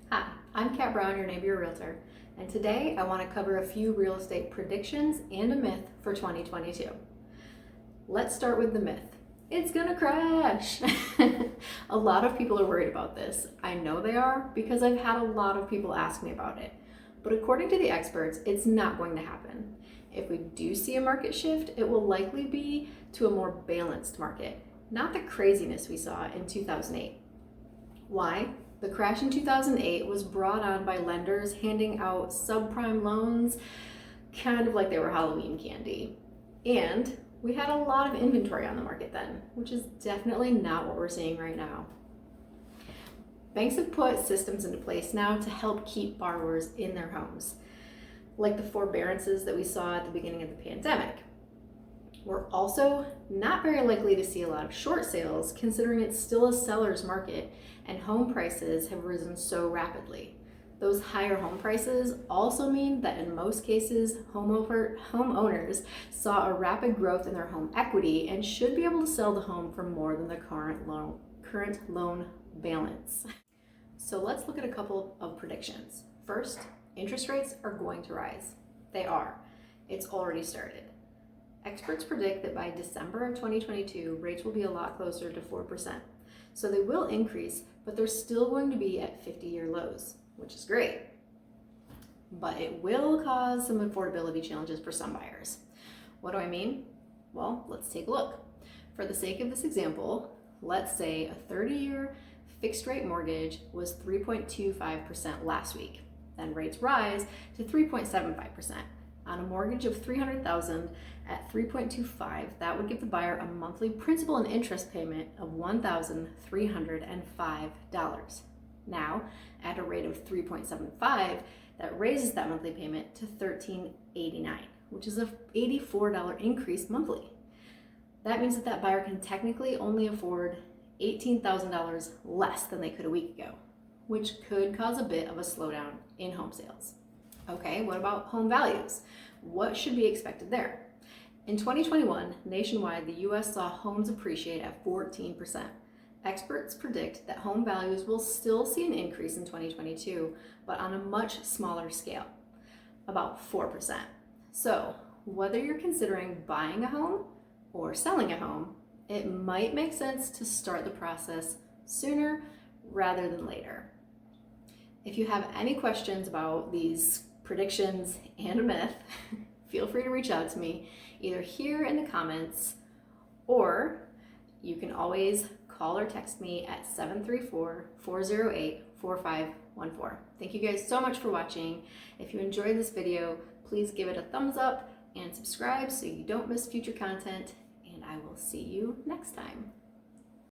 Hi, I'm Kat Brown, your neighbor realtor, and today I want to cover a few real estate predictions and a myth for 2022. Let's start with the myth. It's gonna crash! A lot of people are worried about this. I know they are because I've had a lot of people ask me about it. But according to the experts, it's not going to happen. If we do see a market shift, it will likely be to a more balanced market, not the craziness we saw in 2008. Why? The crash in 2008 was brought on by lenders handing out subprime loans kind of like they were Halloween candy. And we had a lot of inventory on the market then, which is definitely not what we're seeing right now. Banks have put systems into place now to help keep borrowers in their homes, like the forbearances that we saw at the beginning of the pandemic. We're also not very likely to see a lot of short sales considering it's still a seller's market and home prices have risen so rapidly. Those higher home prices also mean that in most cases, homeowners saw a rapid growth in their home equity and should be able to sell the home for more than the current loan balance. So let's look at a couple of predictions. First, interest rates are going to rise. They are. It's already started. Experts predict that by December of 2022, rates will be a lot closer to 4%. So they will increase, but they're still going to be at 50-year lows, which is great. But it will cause some affordability challenges for some buyers. What do I mean? Well, let's take a look. For the sake of this example, let's say a 30-year fixed rate mortgage was 3.25% last week. Then rates rise to 3.75%. On a mortgage of $300,000 at 3.25, that would give the buyer a monthly principal and interest payment of $1,305. Now, at a rate of 3.75, that raises that monthly payment to $1,389, which is a $84 increase monthly. That means that buyer can technically only afford $18,000 less than they could a week ago, which could cause a bit of a slowdown in home sales. Okay, what about home values? What should be expected there? In 2021, nationwide, the US saw homes appreciate at 14%. Experts predict that home values will still see an increase in 2022, but on a much smaller scale, about 4%. So, whether you're considering buying a home or selling a home, it might make sense to start the process sooner rather than later. If you have any questions about these predictions and a myth, feel free to reach out to me either here in the comments, or you can always call or text me at 734-408-4514. Thank you guys so much for watching. If you enjoyed this video, please give it a thumbs up and subscribe so you don't miss future content, and I will see you next time.